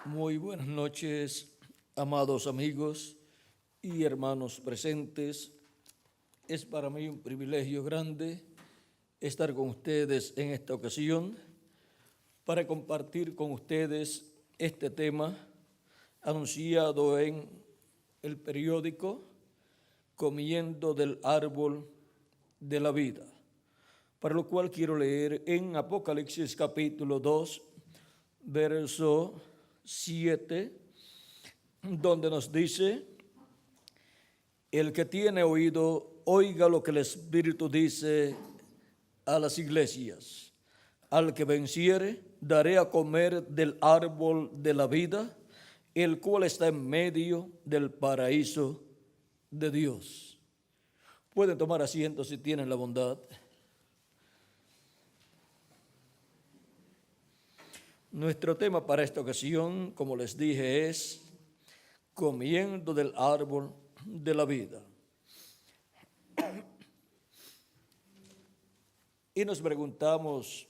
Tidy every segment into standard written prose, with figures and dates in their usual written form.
Muy buenas noches, amados amigos y hermanos presentes. Es para mí un privilegio grande estar con ustedes en esta ocasión para compartir con ustedes este tema anunciado en el periódico Comiendo del árbol de la vida, para lo cual quiero leer en Apocalipsis capítulo 2, verso 7, donde nos dice: el que tiene oído, oiga lo que el Espíritu dice a las iglesias. Al que venciere, daré a comer del árbol de la vida, el cual está en medio del paraíso de Dios. Pueden tomar asiento si tienen la bondad. Nuestro tema para esta ocasión, como les dije, es comiendo del árbol de la vida. Y nos preguntamos,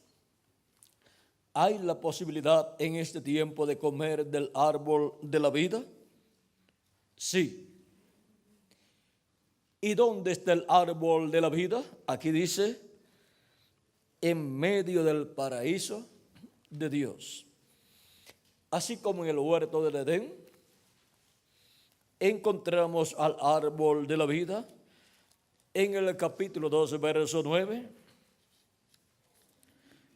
¿hay la posibilidad en este tiempo de comer del árbol de la vida? Sí. ¿Y dónde está el árbol de la vida? Aquí dice, en medio del paraíso de Dios. Así como en el huerto del Edén encontramos al árbol de la vida, en el capítulo 12, verso 9,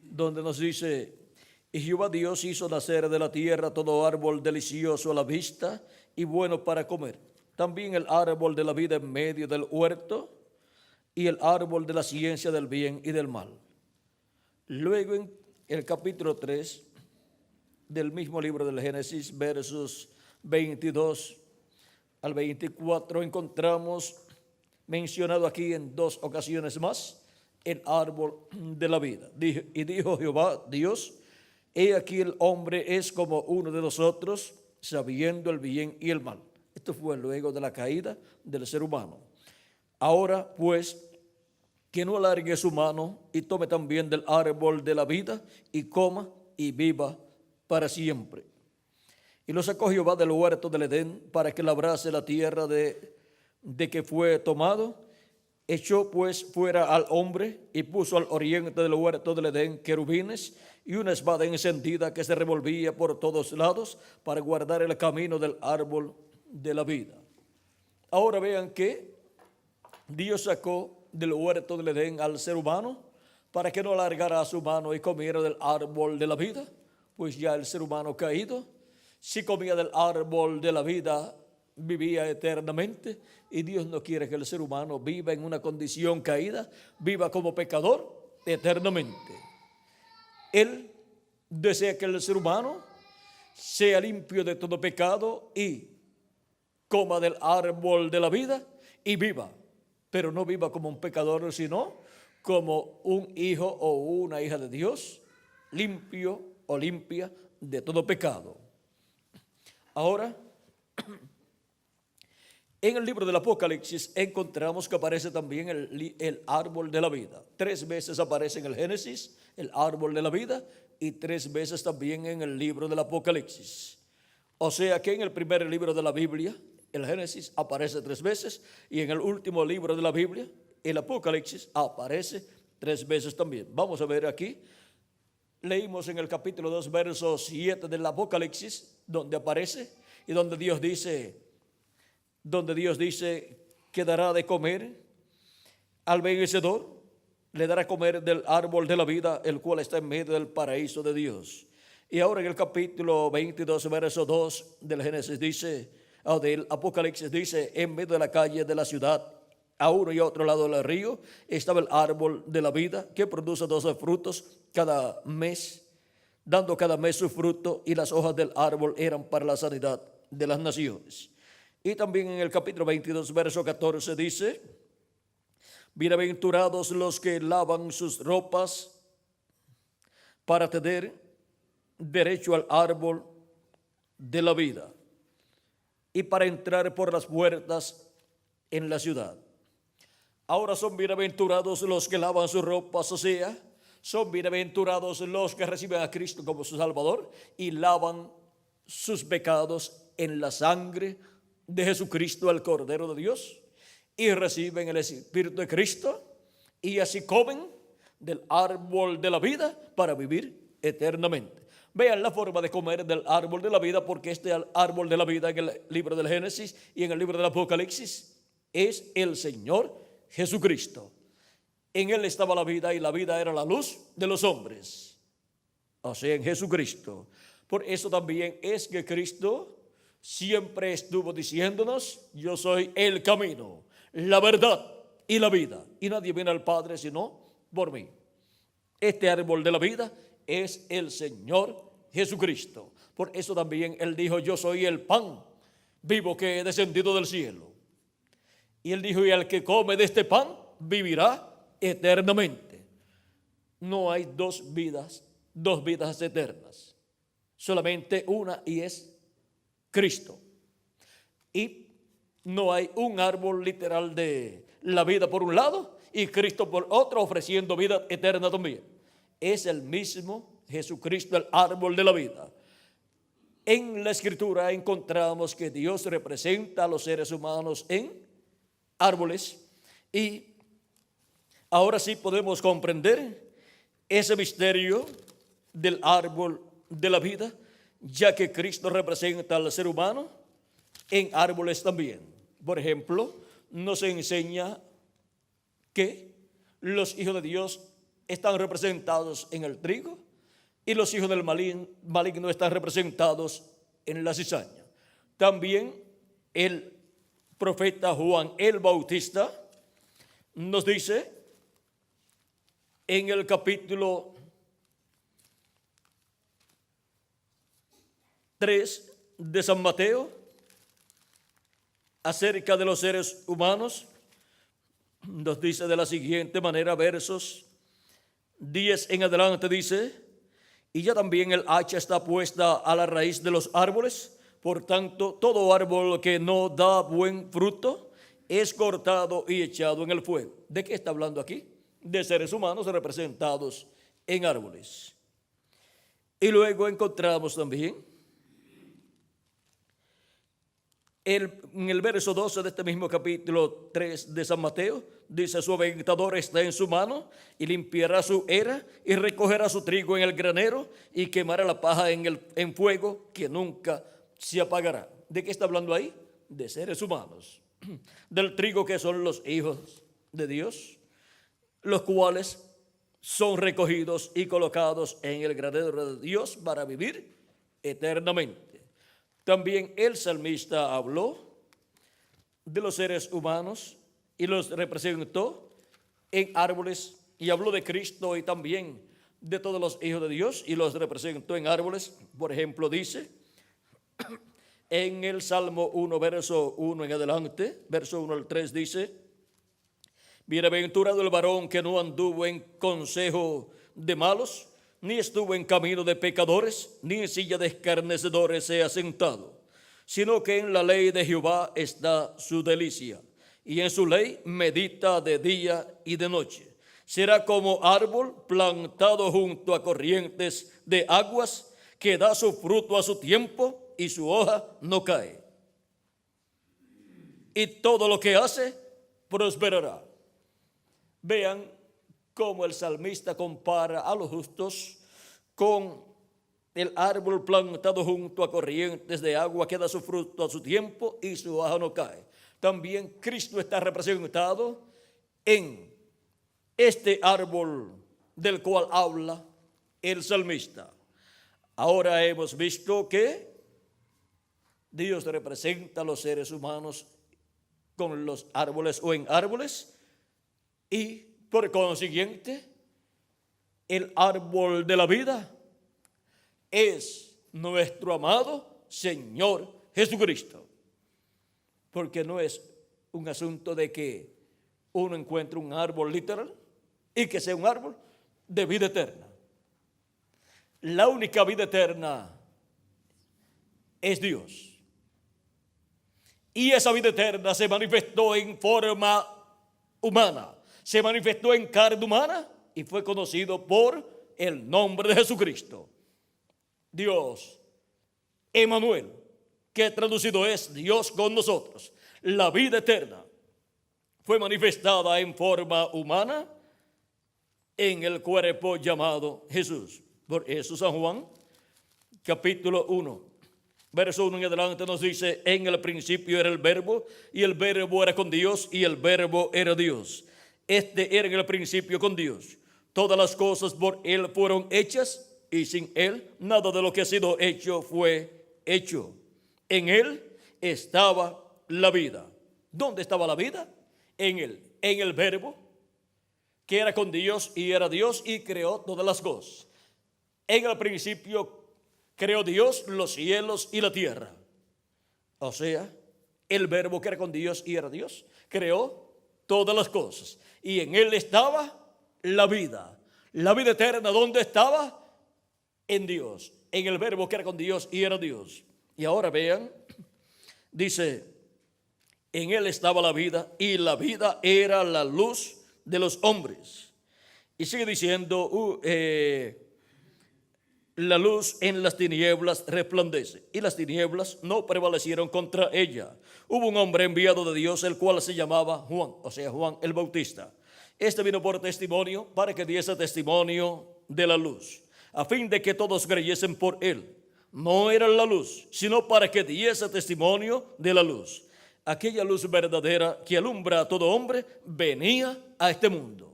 donde nos dice: y Jehová Dios hizo nacer de la tierra todo árbol delicioso a la vista y bueno para comer, también el árbol de la vida en medio del huerto y el árbol de la ciencia del bien y del mal. Luego en el capítulo 3 del mismo libro del Génesis, versos 22 al 24, encontramos mencionado aquí en dos ocasiones más el árbol de la vida. Y dijo Jehová Dios: he aquí el hombre es como uno de nosotros, sabiendo el bien y el mal. Esto fue luego de la caída del ser humano. Ahora pues, que no alargue su mano y tome también del árbol de la vida y coma y viva para siempre. Y lo sacó Jehová del huerto del Edén para que labrase la tierra de que fue tomado. Echó pues fuera al hombre y puso al oriente del huerto del Edén querubines y una espada encendida que se revolvía por todos lados para guardar el camino del árbol de la vida. Ahora vean que Dios sacó del huerto del Edén al ser humano para que no alargara su mano y comiera del árbol de la vida, pues ya el ser humano caído, si comía del árbol de la vida, vivía eternamente, y Dios no quiere que el ser humano viva en una condición caída, viva como pecador eternamente. Él desea que el ser humano sea limpio de todo pecado y coma del árbol de la vida y viva, pero no viva como un pecador, sino como un hijo o una hija de Dios, limpio o limpia de todo pecado. Ahora, en el libro del Apocalipsis encontramos que aparece también el árbol de la vida. 3 veces aparece en el Génesis el árbol de la vida y 3 veces también en el libro del Apocalipsis. O sea que en el primer libro de la Biblia, el Génesis, aparece 3 veces, y en el último libro de la Biblia, el Apocalipsis, aparece 3 veces también. Vamos a ver aquí. Leímos en el capítulo 2, verso 7 del Apocalipsis, donde aparece y donde Dios dice que dará de comer al vencedor, le dará a comer del árbol de la vida, el cual está en medio del paraíso de Dios. Y ahora en el capítulo 22, verso 2 del Génesis dice, del Apocalipsis dice: en medio de la calle de la ciudad, a uno y a otro lado del río, estaba el árbol de la vida, que produce 12 frutos cada mes, dando cada mes su fruto, y las hojas del árbol eran para la sanidad de las naciones. Y también en el capítulo 22, verso 14 dice: bienaventurados los que lavan sus ropas para tener derecho al árbol de la vida y para entrar por las puertas en la ciudad. Ahora son bienaventurados los que lavan sus ropas, o sea, son bienaventurados los que reciben a Cristo como su Salvador y lavan sus pecados en la sangre de Jesucristo, el Cordero de Dios, y reciben el Espíritu de Cristo, y así comen del árbol de la vida para vivir eternamente. Vean la forma de comer del árbol de la vida, porque este árbol de la vida en el libro del Génesis y en el libro del Apocalipsis es el Señor Jesucristo. En Él estaba la vida y la vida era la luz de los hombres. O sea, en Jesucristo. Por eso también es que Cristo siempre estuvo diciéndonos: yo soy el camino, la verdad y la vida, y nadie viene al Padre sino por mí. Este árbol de la vida es el Señor Jesucristo. Por eso también Él dijo: yo soy el pan vivo que he descendido del cielo. Y Él dijo: y el que come de este pan vivirá eternamente. No hay dos vidas eternas, solamente una, y es Cristo. Y no hay un árbol literal de la vida por un lado y Cristo por otro, ofreciendo vida eterna también. Es el mismo Jesucristo, el árbol de la vida. En la Escritura encontramos que Dios representa a los seres humanos en árboles, y ahora sí podemos comprender ese misterio del árbol de la vida, ya que Cristo representa al ser humano en árboles también. Por ejemplo, nos enseña que los hijos de Dios están representados en el trigo y los hijos del maligno están representados en la cizaña. También el profeta Juan el Bautista nos dice en el capítulo 3 de San Mateo acerca de los seres humanos. Nos dice de la siguiente manera, versos 10 en adelante, dice: y ya también el hacha está puesta a la raíz de los árboles, por tanto todo árbol que no da buen fruto es cortado y echado en el fuego. ¿De qué está hablando aquí? De seres humanos representados en árboles. Y luego encontramos también en el verso 12 de este mismo capítulo 3 de San Mateo, dice: su aventador está en su mano y limpiará su era y recogerá su trigo en el granero y quemará la paja en fuego que nunca se apagará. ¿De qué está hablando ahí? De seres humanos, del trigo que son los hijos de Dios, los cuales son recogidos y colocados en el granero de Dios para vivir eternamente. También el salmista habló de los seres humanos y los representó en árboles, y habló de Cristo y también de todos los hijos de Dios y los representó en árboles. Por ejemplo, dice en el Salmo 1, verso 1 en adelante, verso 1 al 3, dice: bienaventurado el varón que no anduvo en consejo de malos, ni estuvo en camino de pecadores, ni en silla de escarnecedores se ha sentado, sino que en la ley de Jehová está su delicia, y en su ley medita de día y de noche. Será como árbol plantado junto a corrientes de aguas, que da su fruto a su tiempo y su hoja no cae. Y todo lo que hace prosperará. Vean cómo el salmista compara a los justos con el árbol plantado junto a corrientes de agua, que da su fruto a su tiempo y su hoja no cae. También Cristo está representado en este árbol del cual habla el salmista. Ahora hemos visto que Dios representa a los seres humanos con los árboles o en árboles, y por consiguiente el árbol de la vida es nuestro amado Señor Jesucristo. Porque no es un asunto de que uno encuentre un árbol literal y que sea un árbol de vida eterna. La única vida eterna es Dios. Y esa vida eterna se manifestó en forma humana, se manifestó en carne humana y fue conocido por el nombre de Jesucristo. Dios Emmanuel, que traducido es Dios con nosotros. La vida eterna fue manifestada en forma humana en el cuerpo llamado Jesús. Por eso San Juan, capítulo 1, verso 1 en adelante nos dice: en el principio era el verbo, y el verbo era con Dios, y el verbo era Dios. Este era en el principio con Dios. Todas las cosas por Él fueron hechas, y sin Él nada de lo que ha sido hecho fue hecho. En Él estaba la vida. ¿Dónde estaba la vida? En Él, en el verbo, que era con Dios y era Dios y creó todas las cosas. En el principio creó Dios los cielos y la tierra. O sea, el verbo que era con Dios y era Dios creó todas las cosas. Y en Él estaba la vida. La vida eterna, ¿dónde estaba? En Dios, en el verbo que era con Dios y era Dios. Y ahora vean, dice: en Él estaba la vida, y la vida era la luz de los hombres. Y sigue diciendo, la luz en las tinieblas resplandece, y las tinieblas no prevalecieron contra ella. Hubo un hombre enviado de Dios, el cual se llamaba Juan, o sea, Juan el Bautista. Este vino por testimonio, para que diese testimonio de la luz, a fin de que todos creyesen por él. No era la luz, sino para que diese testimonio de la luz. Aquella luz verdadera que alumbra a todo hombre venía a este mundo.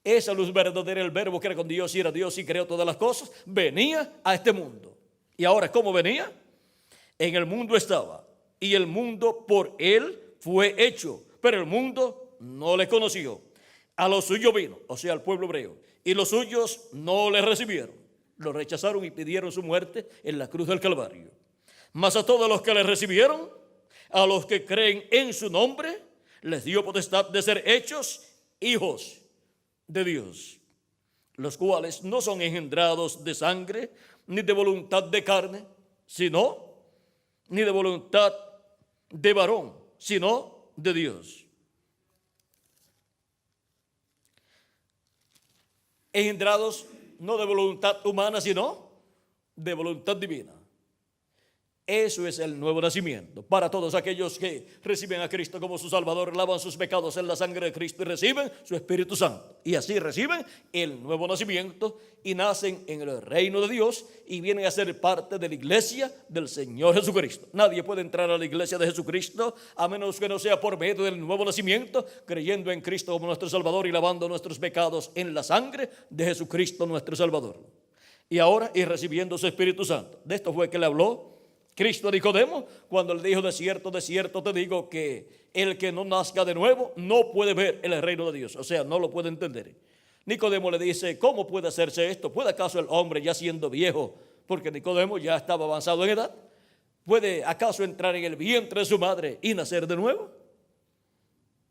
Esa luz verdadera, el verbo que era con Dios y era Dios y creó todas las cosas, venía a este mundo. Y ahora, ¿cómo venía? En el mundo estaba, y el mundo por él fue hecho, pero el mundo no le conoció. A los suyos vino, o sea, al pueblo hebreo, y los suyos no le recibieron. Lo rechazaron y pidieron su muerte en la cruz del Calvario. Mas a todos los que le recibieron, a los que creen en su nombre, les dio potestad de ser hechos hijos de Dios, los cuales no son engendrados de sangre, ni de voluntad de carne, sino, ni de voluntad de varón, sino de Dios. Engendrados no de voluntad humana, sino de voluntad divina. Eso es el nuevo nacimiento. Para todos aquellos que reciben a Cristo como su Salvador, lavan sus pecados en la sangre de Cristo y reciben su Espíritu Santo. Y así reciben el nuevo nacimiento y nacen en el reino de Dios y vienen a ser parte de la iglesia del Señor Jesucristo. Nadie puede entrar a la iglesia de Jesucristo a menos que no sea por medio del nuevo nacimiento, creyendo en Cristo como nuestro Salvador y lavando nuestros pecados en la sangre de Jesucristo nuestro Salvador. Y ahora, y recibiendo su Espíritu Santo. De esto fue que le habló Cristo a Nicodemo cuando le dijo: de cierto te digo que el que no nazca de nuevo no puede ver el reino de Dios. O sea, no lo puede entender. Nicodemo le dice: ¿cómo puede hacerse esto? ¿Puede acaso el hombre, ya siendo viejo, porque Nicodemo ya estaba avanzado en edad, puede acaso entrar en el vientre de su madre y nacer de nuevo?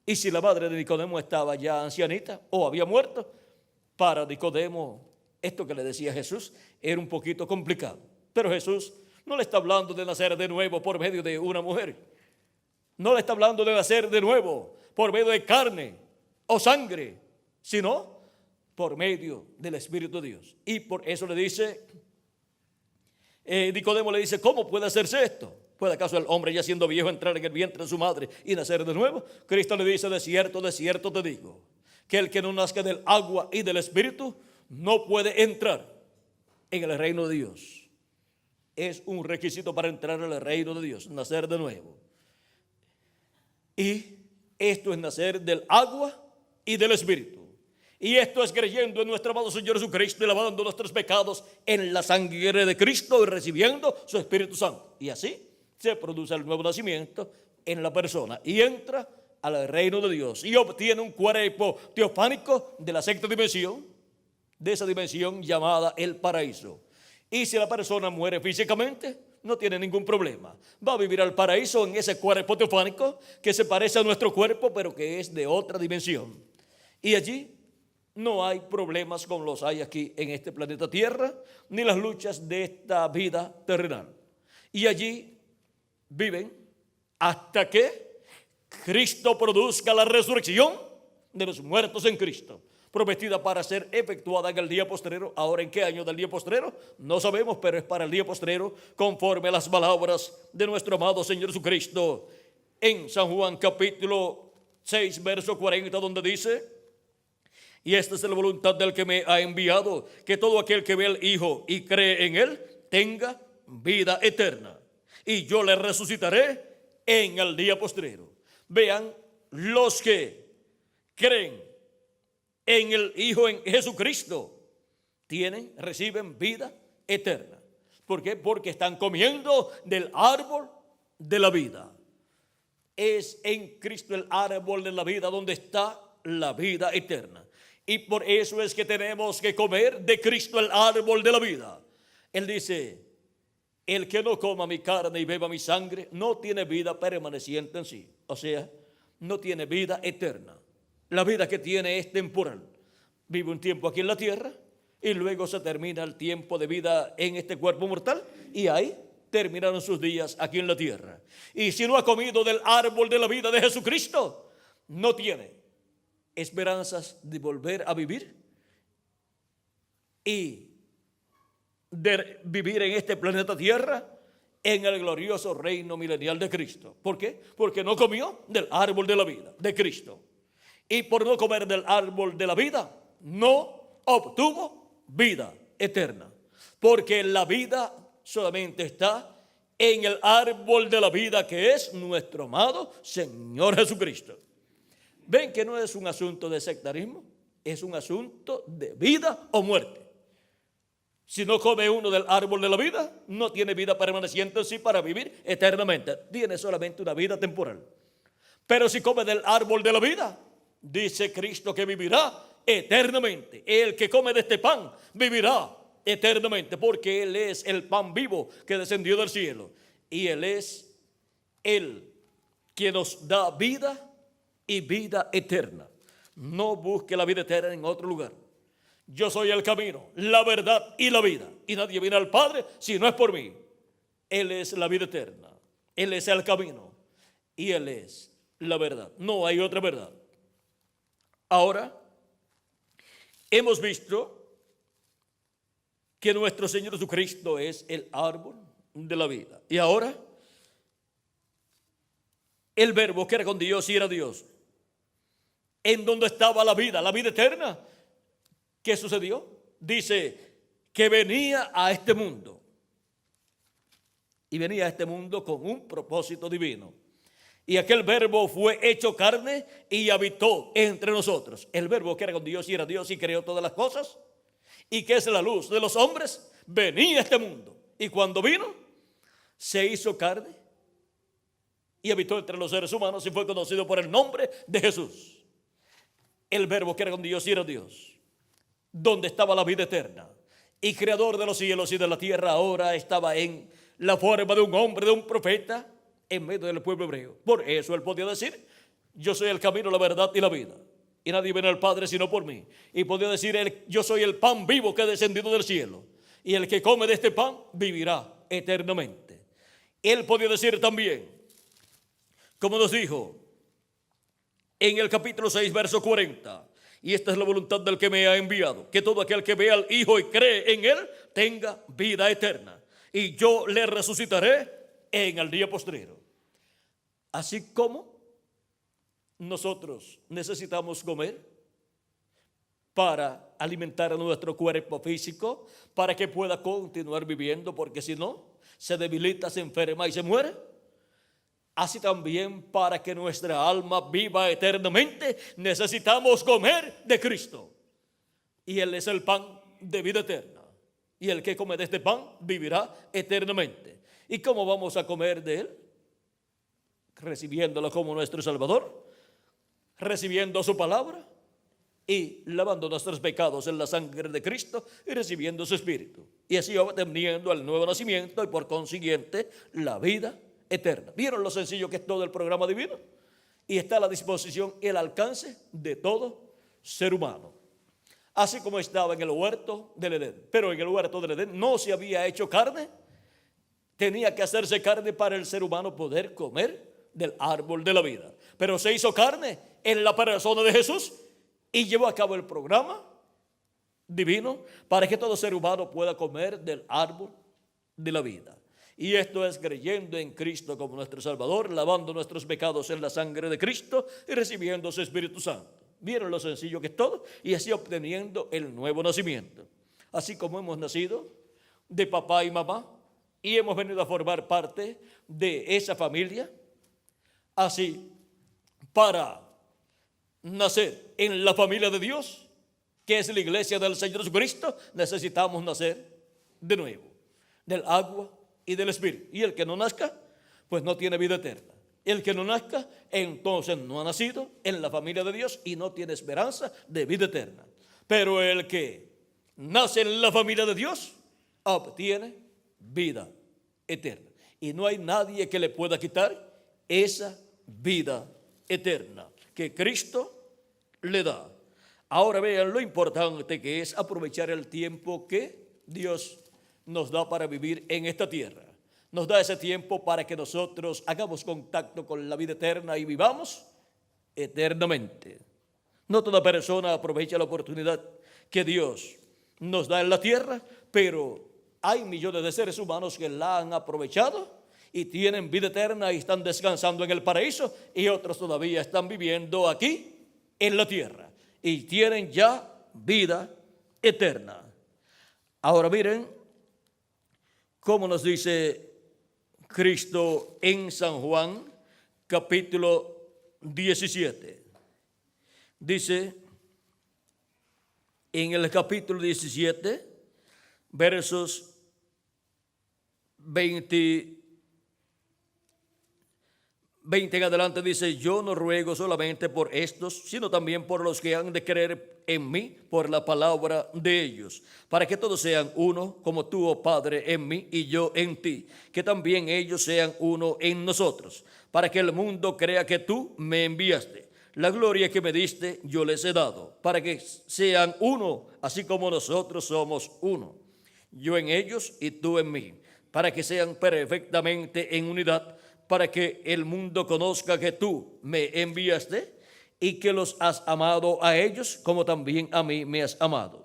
Y si la madre de Nicodemo estaba ya ancianita o había muerto, para Nicodemo esto que le decía Jesús era un poquito complicado. Pero Jesús no le está hablando de nacer de nuevo por medio de una mujer. No le está hablando de nacer de nuevo por medio de carne o sangre, sino por medio del Espíritu de Dios. Y por eso le dice, Nicodemo le dice: ¿cómo puede hacerse esto? ¿Puede acaso el hombre, ya siendo viejo, entrar en el vientre de su madre y nacer de nuevo? Cristo le dice: de cierto te digo, que el que no nazca del agua y del Espíritu no puede entrar en el reino de Dios. Es un requisito para entrar en el reino de Dios, nacer de nuevo. Y esto es nacer del agua y del Espíritu. Y esto es creyendo en nuestro amado Señor Jesucristo y lavando nuestros pecados en la sangre de Cristo y recibiendo su Espíritu Santo. Y así se produce el nuevo nacimiento en la persona y entra al reino de Dios y obtiene un cuerpo teofánico de la sexta dimensión, de esa dimensión llamada el paraíso. Y si la persona muere físicamente, no tiene ningún problema. Va a vivir al paraíso en ese cuerpo teofánico que se parece a nuestro cuerpo, pero que es de otra dimensión. Y allí no hay problemas como los hay aquí en este planeta Tierra, ni las luchas de esta vida terrenal. Y allí viven hasta que Cristo produzca la resurrección de los muertos en Cristo. prometida para ser efectuada en el día postrero. Ahora, ¿en qué año del día postrero? No sabemos, pero es para el día postrero, conforme a las palabras de nuestro amado Señor Jesucristo en San Juan capítulo 6, verso 40, donde dice: y esta es la voluntad del que me ha enviado, que todo aquel que ve al Hijo y cree en Él tenga vida eterna, y yo le resucitaré en el día postrero. Vean, los que creen en el Hijo, en Jesucristo, reciben vida eterna. ¿Por qué? Porque están comiendo del árbol de la vida. Es en Cristo el árbol de la vida donde está la vida eterna. Y por eso es que tenemos que comer de Cristo el árbol de la vida. Él dice: el que no coma mi carne y beba mi sangre no tiene vida permaneciente en sí. O sea, no tiene vida eterna. La vida que tiene es temporal. Vive un tiempo aquí en la tierra y luego se termina el tiempo de vida en este cuerpo mortal, y ahí terminaron sus días aquí en la tierra. Y si no ha comido del árbol de la vida de Jesucristo, no tiene esperanzas de volver a vivir y de vivir en este planeta Tierra en el glorioso reino milenial de Cristo. ¿Por qué? Porque no comió del árbol de la vida de Cristo. Y por no comer del árbol de la vida, no obtuvo vida eterna. Porque la vida solamente está en el árbol de la vida, que es nuestro amado Señor Jesucristo. Ven que no es un asunto de sectarismo, es un asunto de vida o muerte. Si no come uno del árbol de la vida, no tiene vida permaneciente en sí para vivir eternamente. Tiene solamente una vida temporal. Pero si come del árbol de la vida, dice Cristo que vivirá eternamente. El que come de este pan vivirá eternamente, porque Él es el pan vivo que descendió del cielo. Y Él es el que nos da vida y vida eterna. No busque la vida eterna en otro lugar. Yo soy el camino, la verdad y la vida, y nadie viene al Padre si no es por mí. Él es la vida eterna, Él es el camino y Él es la verdad. No hay otra verdad. Ahora, hemos visto que nuestro Señor Jesucristo es el árbol de la vida. Y ahora, el verbo que era con Dios y era Dios, en donde estaba la vida eterna. ¿Qué sucedió? Dice que venía a este mundo. Y venía a este mundo con un propósito divino. Y aquel verbo fue hecho carne y habitó entre nosotros. El verbo que era con Dios y era Dios y creó todas las cosas, y que es la luz de los hombres, venía a este mundo. Y cuando vino, se hizo carne y habitó entre los seres humanos y fue conocido por el nombre de Jesús. El verbo que era con Dios y era Dios, donde estaba la vida eterna y creador de los cielos y de la tierra, ahora estaba en la forma de un hombre, de un profeta, en medio del pueblo hebreo. Por eso él podía decir: yo soy el camino, la verdad y la vida, y nadie viene al Padre sino por mí. Y podía decir: yo soy el pan vivo que ha descendido del cielo, y el que come de este pan vivirá eternamente. Él podía decir también, como nos dijo en el capítulo 6, verso 40: y esta es la voluntad del que me ha enviado, que todo aquel que vea al Hijo y cree en Él tenga vida eterna, y yo le resucitaré en el día postrero. Así como nosotros necesitamos comer para alimentar a nuestro cuerpo físico, para que pueda continuar viviendo, porque si no, se debilita, se enferma y se muere. Así también, para que nuestra alma viva eternamente, necesitamos comer de Cristo. Y Él es el pan de vida eterna. Y el que come de este pan vivirá eternamente. ¿Y cómo vamos a comer de Él? Recibiéndolo como nuestro Salvador, recibiendo su palabra y lavando nuestros pecados en la sangre de Cristo y recibiendo su Espíritu. Y así obteniendo el nuevo nacimiento y por consiguiente la vida eterna. ¿Vieron lo sencillo que es todo el programa divino? Y está a la disposición y el alcance de todo ser humano. Así como estaba en el huerto del Edén. Pero en el huerto del Edén no se había hecho carne. Tenía que hacerse carne para el ser humano poder comer del árbol de la vida. Pero se hizo carne en la persona de Jesús y llevó a cabo el programa divino para que todo ser humano pueda comer del árbol de la vida. Y esto es creyendo en Cristo como nuestro Salvador, lavando nuestros pecados en la sangre de Cristo y recibiendo su Espíritu Santo. ¿Vieron lo sencillo que es todo? Y así obteniendo el nuevo nacimiento. Así como hemos nacido de papá y mamá y hemos venido a formar parte de esa familia, así para nacer en la familia de Dios, que es la iglesia del Señor Jesucristo, necesitamos nacer de nuevo, del agua y del Espíritu. Y el que no nazca, pues no tiene vida eterna. El que no nazca, entonces no ha nacido en la familia de Dios y no tiene esperanza de vida eterna. Pero el que nace en la familia de Dios, obtiene vida eterna. Y no hay nadie que le pueda quitar esa vida eterna que Cristo le da. Ahora vean lo importante que es aprovechar el tiempo que Dios nos da para vivir en esta tierra. Nos da ese tiempo para que nosotros hagamos contacto con la vida eterna y vivamos eternamente. No toda persona aprovecha la oportunidad que Dios nos da en la tierra, pero hay millones de seres humanos que la han aprovechado y tienen vida eterna y están descansando en el paraíso, y otros todavía están viviendo aquí en la tierra y tienen ya vida eterna. Ahora miren cómo nos dice Cristo en San Juan, capítulo 17. Dice en el capítulo 17, versos 20 en adelante, dice: yo no ruego solamente por estos, sino también por los que han de creer en mí por la palabra de ellos, para que todos sean uno, como tú, oh Padre, en mí y yo en ti, que también ellos sean uno en nosotros, para que el mundo crea que tú me enviaste. La gloria que me diste yo les he dado, para que sean uno, así como nosotros somos uno, yo en ellos y tú en mí, para que sean perfectamente en unidad, para que el mundo conozca que tú me enviaste y que los has amado a ellos como también a mí me has amado.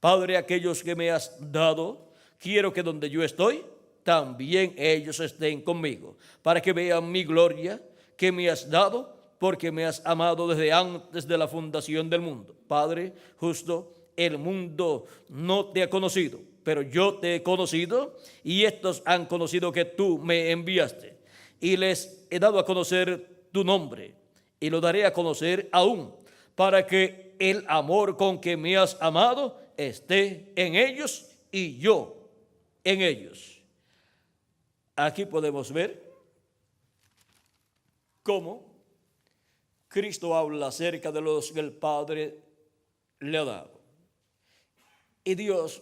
Padre, aquellos que me has dado, quiero que donde yo estoy, también ellos estén conmigo, para que vean mi gloria que me has dado, porque me has amado desde antes de la fundación del mundo. Padre justo, el mundo no te ha conocido, pero yo te he conocido, y estos han conocido que tú me enviaste. Y les he dado a conocer tu nombre, y lo daré a conocer aún, para que el amor con que me has amado esté en ellos y yo en ellos. Aquí podemos ver cómo Cristo habla acerca de los que el Padre le ha dado. Y Dios,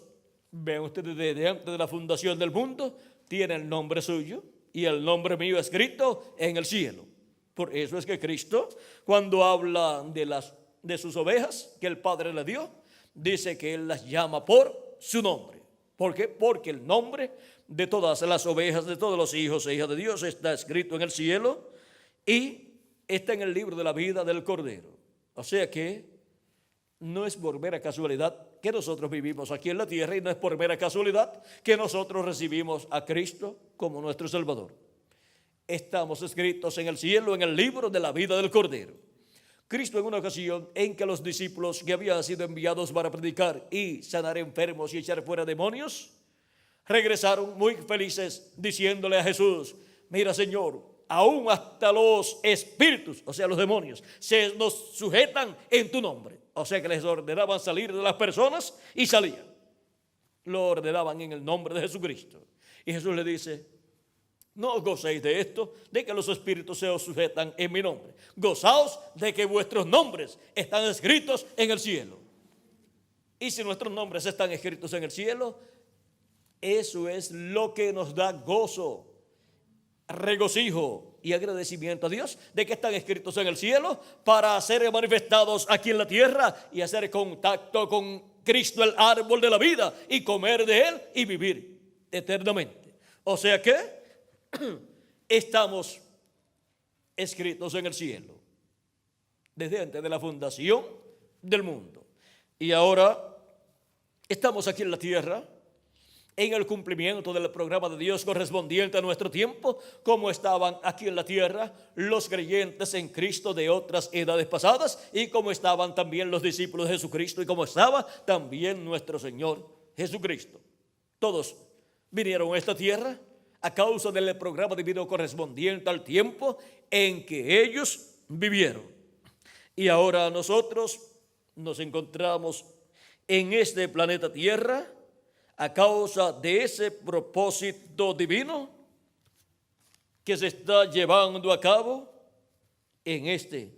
vean ustedes, desde antes de la fundación del mundo, tiene el nombre suyo y el nombre mío escrito en el cielo. Por eso es que Cristo, cuando habla de sus ovejas que el Padre le dio, dice que Él las llama por su nombre. ¿Por qué? Porque el nombre de todas las ovejas, de todos los hijos e hijas de Dios, está escrito en el cielo y está en el libro de la vida del Cordero. O sea que no es por mera casualidad que nosotros vivimos aquí en la tierra, y no es por mera casualidad que nosotros recibimos a Cristo como nuestro Salvador. Estamos escritos en el cielo, en el libro de la vida del Cordero. Cristo, en una ocasión en que los discípulos que habían sido enviados para predicar y sanar enfermos y echar fuera demonios, regresaron muy felices diciéndole a Jesús: mira, Señor, aún hasta los espíritus, o sea los demonios, se nos sujetan en tu nombre. O sea que les ordenaban salir de las personas y salían. Lo ordenaban en el nombre de Jesucristo. Y Jesús le dice: no os gocéis de esto, de que los espíritus se os sujetan en mi nombre. Gozaos de que vuestros nombres están escritos en el cielo. Y si nuestros nombres están escritos en el cielo, eso es lo que nos da gozo, regocijo y agradecimiento a Dios de que están escritos en el cielo, para ser manifestados aquí en la tierra y hacer contacto con Cristo, el árbol de la vida, y comer de Él y vivir eternamente. O sea que estamos escritos en el cielo. Desde antes de la fundación del mundo. Y ahora estamos aquí en la tierra, en el cumplimiento del programa de Dios correspondiente a nuestro tiempo, como estaban aquí en la tierra los creyentes en Cristo de otras edades pasadas, y como estaban también los discípulos de Jesucristo, y como estaba también nuestro Señor Jesucristo. Todos vinieron a esta tierra a causa del programa divino correspondiente al tiempo en que ellos vivieron. Y ahora nosotros nos encontramos en este planeta Tierra a causa de ese propósito divino que se está llevando a cabo en este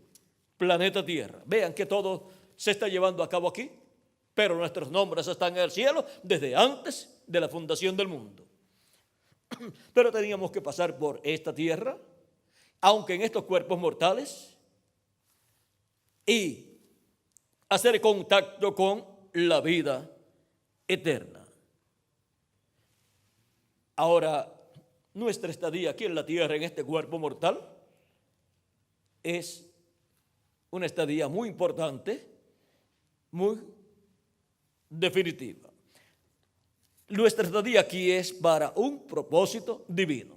planeta Tierra. Vean que todo se está llevando a cabo aquí, pero nuestros nombres están en el cielo desde antes de la fundación del mundo. Pero teníamos que pasar por esta tierra, aunque en estos cuerpos mortales, y hacer contacto con la vida eterna. Ahora, nuestra estadía aquí en la tierra, en este cuerpo mortal, es una estadía muy importante, muy definitiva. Nuestra estadía aquí es para un propósito divino.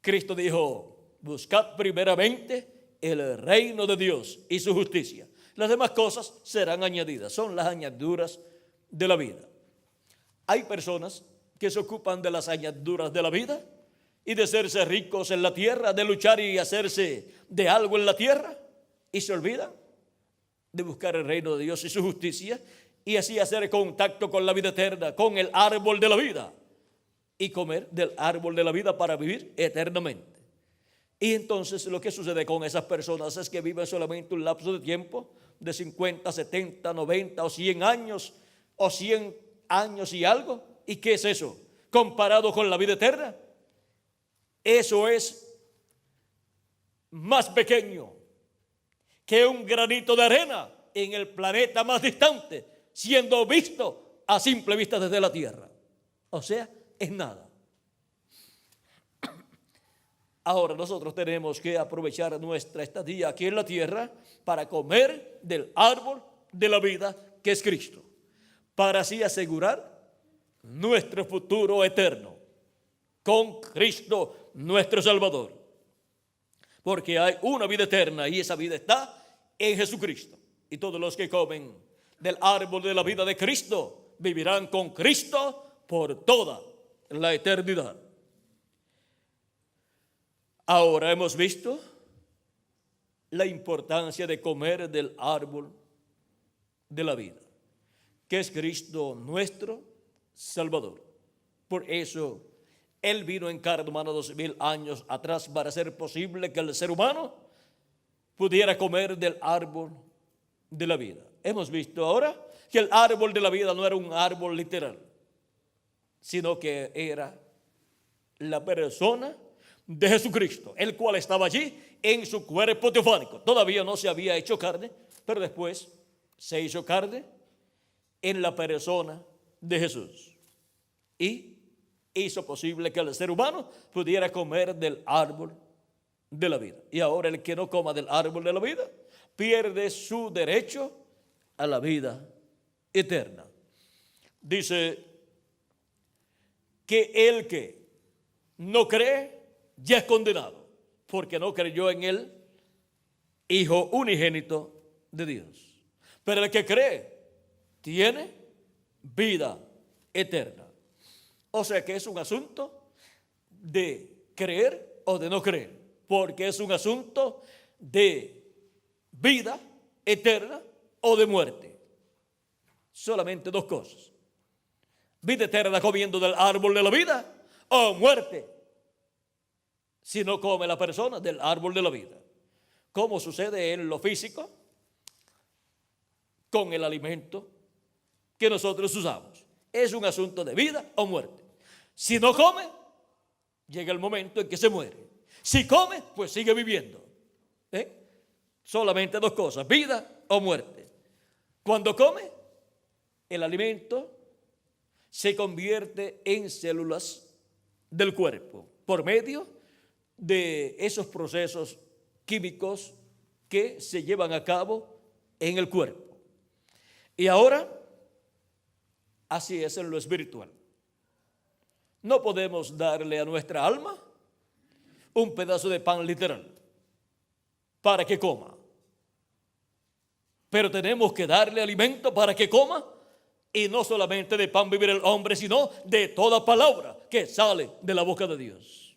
Cristo dijo: buscad primeramente el reino de Dios y su justicia. Las demás cosas serán añadidas, son las añadiduras de la vida. Hay personas que se ocupan de las añadiduras de la vida y de hacerse ricos en la tierra, de luchar y hacerse de algo en la tierra, y se olvidan de buscar el reino de Dios y su justicia, y así hacer contacto con la vida eterna, con el árbol de la vida, y comer del árbol de la vida para vivir eternamente. Y entonces lo que sucede con esas personas es que viven solamente un lapso de tiempo de 50, 70, 90 o 100 años, o 100 años y algo. ¿Y qué es eso comparado con la vida eterna? Eso es más pequeño que un granito de arena en el planeta más distante, siendo visto a simple vista desde la tierra. O sea, es nada. Ahora nosotros tenemos que aprovechar nuestra estadía aquí en la tierra para comer del árbol de la vida, que es Cristo, para así asegurar nuestro futuro eterno con Cristo nuestro Salvador. Porque hay una vida eterna y esa vida está en Jesucristo. Y todos los que comen del árbol de la vida de Cristo vivirán con Cristo por toda la eternidad. Ahora hemos visto la importancia de comer del árbol de la vida, que es Cristo nuestro Salvador. Por eso Él vino en carne humana 2000 años atrás para hacer posible que el ser humano pudiera comer del árbol de la vida. Hemos visto ahora que el árbol de la vida no era un árbol literal, sino que era la persona de Jesucristo, el cual estaba allí en su cuerpo teofánico. Todavía no se había hecho carne, pero después se hizo carne en la persona de Jesús y hizo posible que el ser humano pudiera comer del árbol de la vida. Y ahora el que no coma del árbol de la vida pierde su derecho a la vida eterna. Dice que el que no cree ya es condenado, porque no creyó en el Hijo unigénito de Dios. Pero el que cree tiene vida eterna. O sea que es un asunto de creer o de no creer, porque es un asunto de vida eterna o de muerte. Solamente dos cosas: vida eterna comiendo del árbol de la vida, o muerte si no come la persona del árbol de la vida. Como sucede en lo físico con el alimento que nosotros usamos. Es un asunto de vida o muerte. Si no come, llega el momento en que se muere. Si come, pues sigue viviendo. Solamente dos cosas: vida o muerte. Cuando come, el alimento se convierte en células del cuerpo por medio de esos procesos químicos que se llevan a cabo en el cuerpo. Y ahora, así es en lo espiritual. No podemos darle a nuestra alma un pedazo de pan literal para que coma. Pero tenemos que darle alimento para que coma, y no solamente de pan vivir el hombre, sino de toda palabra que sale de la boca de Dios.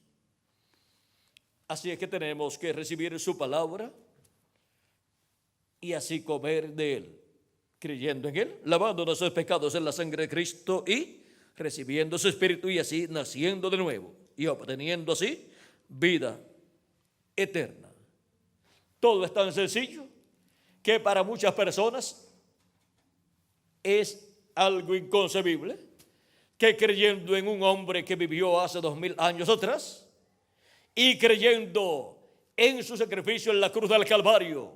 Así es que tenemos que recibir su palabra y así comer de él, creyendo en él, lavando nuestros pecados en la sangre de Cristo y recibiendo su espíritu, y así naciendo de nuevo y obteniendo así vida eterna. Todo es tan sencillo que para muchas personas es algo inconcebible que creyendo en un hombre que vivió hace 2000 años atrás y creyendo en su sacrificio en la cruz del Calvario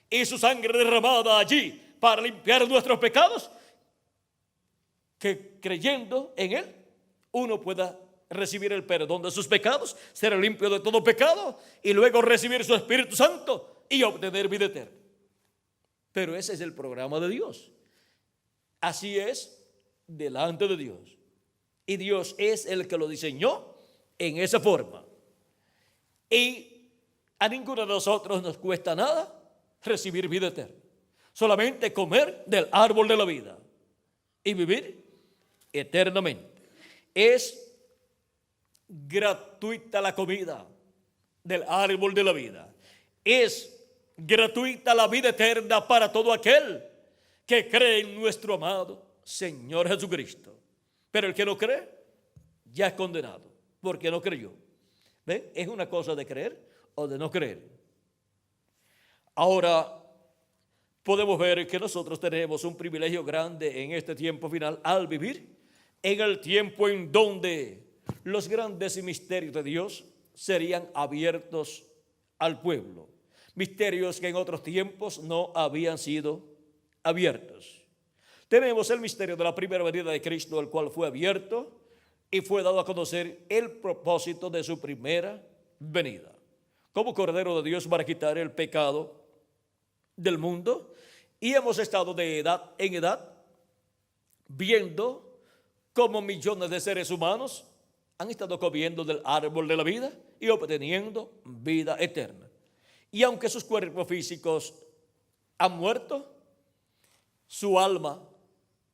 y su sangre derramada allí para limpiar nuestros pecados, que creyendo en él uno pueda recibir el perdón de sus pecados, ser limpio de todo pecado y luego recibir su Espíritu Santo y obtener vida eterna. Pero ese es el programa de Dios. Así es delante de Dios. Y Dios es el que lo diseñó en esa forma. Y a ninguno de nosotros nos cuesta nada recibir vida eterna. Solamente comer del árbol de la vida y vivir eternamente. Es gratuita la comida del árbol de la vida. Es gratuita la vida eterna para todo aquel que cree en nuestro amado Señor Jesucristo. Pero el que no cree ya es condenado porque no creyó. ¿Ven? Es una cosa de creer o de no creer. Ahora podemos ver que nosotros tenemos un privilegio grande en este tiempo final al vivir en el tiempo en donde los grandes misterios de Dios serían abiertos al pueblo. Misterios que en otros tiempos no habían sido abiertos. Tenemos el misterio de la primera venida de Cristo, el cual fue abierto y fue dado a conocer el propósito de su primera venida. Como Cordero de Dios para quitar el pecado del mundo. Y hemos estado de edad en edad viendo cómo millones de seres humanos han estado comiendo del árbol de la vida y obteniendo vida eterna. Y aunque sus cuerpos físicos han muerto, su alma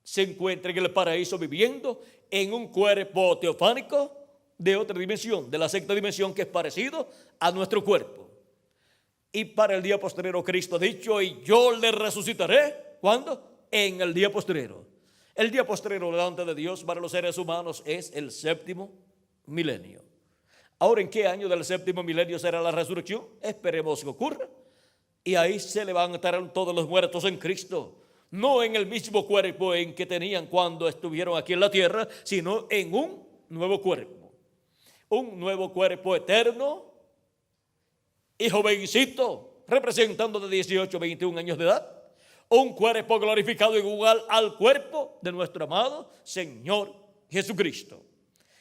se encuentra en el paraíso viviendo en un cuerpo teofánico de otra dimensión, de la sexta dimensión, que es parecido a nuestro cuerpo. Y para el día postrero Cristo ha dicho: y yo le resucitaré. ¿Cuándo? En el día postrero. El día postrero delante de Dios para los seres humanos es el séptimo milenio. Ahora, ¿en qué año del séptimo milenio será la resurrección? Esperemos que ocurra. Y ahí se levantarán todos los muertos en Cristo. No en el mismo cuerpo en que tenían cuando estuvieron aquí en la tierra, sino en un nuevo cuerpo. Un nuevo cuerpo eterno y jovencito, representando de 18 a 21 años de edad. Un cuerpo glorificado igual al cuerpo de nuestro amado Señor Jesucristo.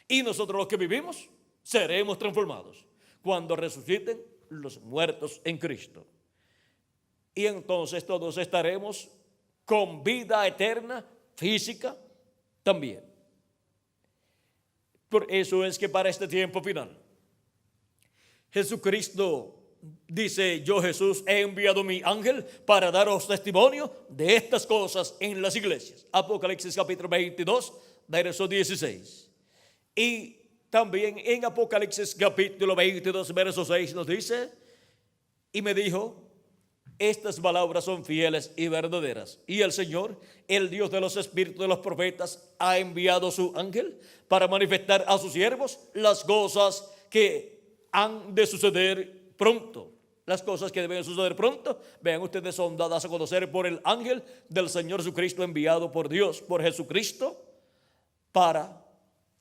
Y nosotros los que vivimos seremos transformados cuando resuciten los muertos en Cristo. Y entonces todos estaremos con vida eterna, física también. Por eso es que para este tiempo final, Jesucristo dice: yo, Jesús, he enviado mi ángel para daros testimonio de estas cosas en las iglesias. Apocalipsis capítulo 22, verso 16. Y también en Apocalipsis capítulo 22, verso 6 nos dice: y me dijo, estas palabras son fieles y verdaderas. Y el Señor, el Dios de los espíritus de los profetas, ha enviado su ángel para manifestar a sus siervos las cosas que han de suceder pronto. Las cosas que deben suceder pronto, vean ustedes, son dadas a conocer por el ángel del Señor Jesucristo, enviado por Dios, por Jesucristo, para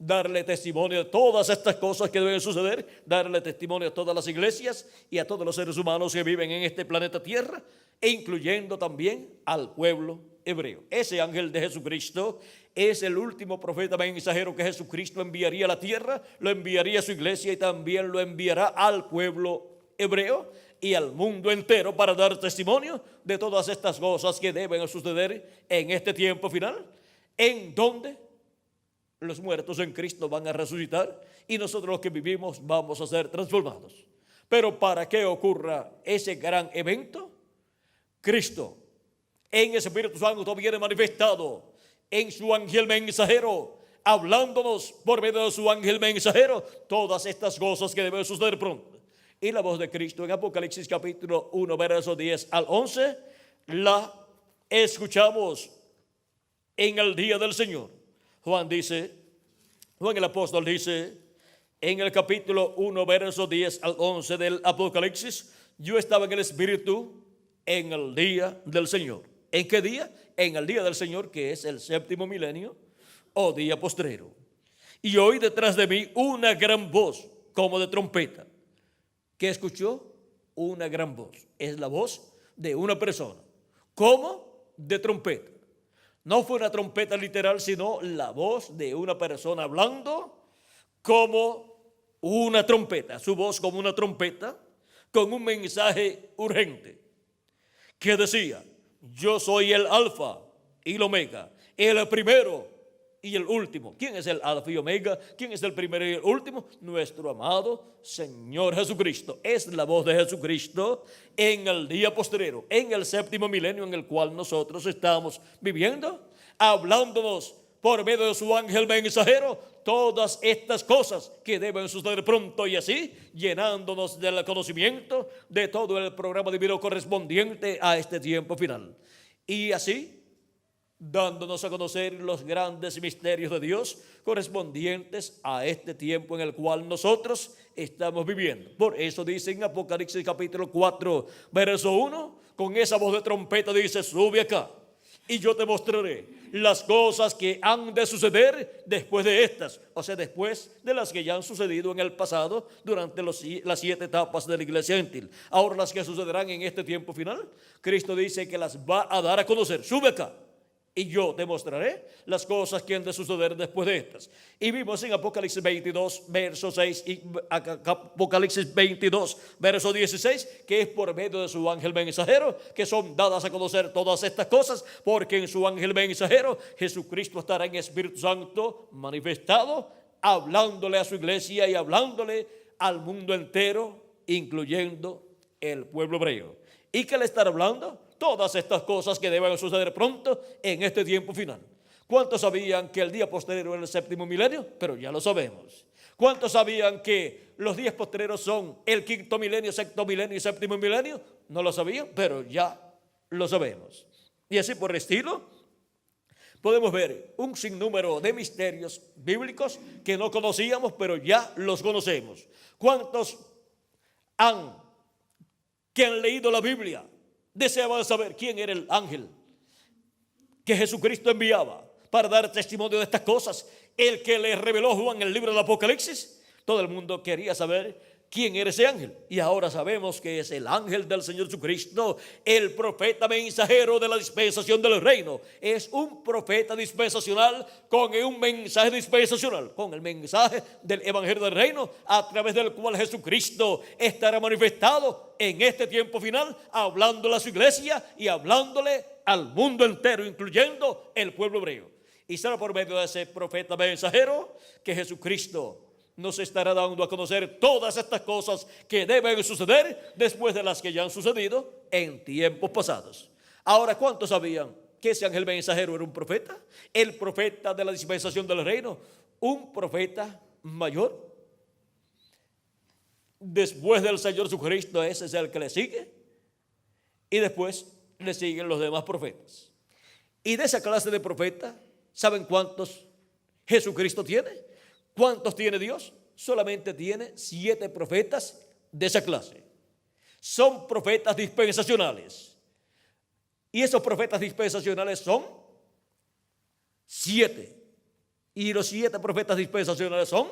darle testimonio de todas estas cosas que deben suceder, darle testimonio a todas las iglesias y a todos los seres humanos que viven en este planeta Tierra, e incluyendo también al pueblo hebreo. Ese ángel de Jesucristo es el último profeta mensajero que Jesucristo enviaría a la tierra, lo enviaría a su iglesia y también lo enviará al pueblo hebreo y al mundo entero para dar testimonio de todas estas cosas que deben suceder en este tiempo final, en donde los muertos en Cristo van a resucitar y nosotros los que vivimos vamos a ser transformados. Pero para que ocurra ese gran evento, Cristo en Espíritu Santo viene manifestado en su ángel mensajero, hablándonos por medio de su ángel mensajero todas estas cosas que deben suceder pronto. Y la voz de Cristo en Apocalipsis capítulo 1, versos 10 al 11, la escuchamos en el día del Señor. Juan el apóstol dice, en el capítulo 1, versos 10 al 11 del Apocalipsis, yo estaba en el Espíritu en el día del Señor. ¿En qué día? En el día del Señor, que es el séptimo milenio o día postrero. Y oí detrás de mí una gran voz como de trompeta. ¿Qué escuchó? Una gran voz. Es la voz de una persona. ¿Cómo? De trompeta. No fue una trompeta literal, sino la voz de una persona hablando como una trompeta. Su voz como una trompeta, con un mensaje urgente que decía: yo soy el alfa y el omega, el primero y el último. ¿Quién es el alfa y omega? ¿Quién es el primero y el último? Nuestro amado Señor Jesucristo. Es la voz de Jesucristo en el día postrero, en el séptimo milenio en el cual nosotros estamos viviendo, hablándonos por medio de su ángel mensajero todas estas cosas que deben suceder pronto, y así llenándonos del conocimiento de todo el programa divino correspondiente a este tiempo final. Y así dándonos a conocer los grandes misterios de Dios correspondientes a este tiempo en el cual nosotros estamos viviendo. Por eso dice en Apocalipsis capítulo 4, verso 1, con esa voz de trompeta dice: sube acá y yo te mostraré las cosas que han de suceder después de estas, o sea, después de las que ya han sucedido en el pasado durante las 7 etapas de la iglesia gentil. Ahora las que sucederán en este tiempo final, Cristo dice que las va a dar a conocer. Sube acá y yo te mostraré las cosas que han de suceder después de estas. Y vimos en Apocalipsis 22, verso 6 y Apocalipsis 22, verso 16, que es por medio de su ángel mensajero que son dadas a conocer todas estas cosas, porque en su ángel mensajero Jesucristo estará en Espíritu Santo manifestado, hablándole a su iglesia y hablándole al mundo entero, incluyendo el pueblo hebreo. ¿Y qué le estará hablando? Todas estas cosas que deben suceder pronto en este tiempo final. ¿Cuántos sabían que el día postrero era el séptimo milenio? Pero ya lo sabemos. ¿Cuántos sabían que los días postreros son el quinto milenio, sexto milenio y séptimo milenio? No lo sabían, pero ya lo sabemos. Y así por el estilo, podemos ver un sinnúmero de misterios bíblicos que no conocíamos, pero ya los conocemos. ¿Cuántos que han leído la Biblia deseaban saber quién era el ángel que Jesucristo enviaba para dar testimonio de estas cosas? El que le reveló Juan en el libro del Apocalipsis. Todo el mundo quería saber quién era ese ángel. Y ahora sabemos que es el ángel del Señor Jesucristo, el profeta mensajero de la dispensación del reino. Es un profeta dispensacional con un mensaje dispensacional, con el mensaje del evangelio del reino, a través del cual Jesucristo estará manifestado en este tiempo final, hablándole a su iglesia y hablándole al mundo entero, incluyendo el pueblo hebreo. Y será por medio de ese profeta mensajero que Jesucristo nos estará dando a conocer todas estas cosas que deben suceder después de las que ya han sucedido en tiempos pasados. Ahora, ¿cuántos sabían que ese ángel mensajero era un profeta? El profeta de la dispensación del reino, un profeta mayor. Después del Señor Jesucristo, ese es el que le sigue. Y después le siguen los demás profetas. Y de esa clase de profeta, ¿saben cuántos Jesucristo tiene? ¿Cuántos tiene Dios? Solamente tiene 7 profetas de esa clase. Son profetas dispensacionales. Y esos profetas dispensacionales son 7. Y los 7 profetas dispensacionales son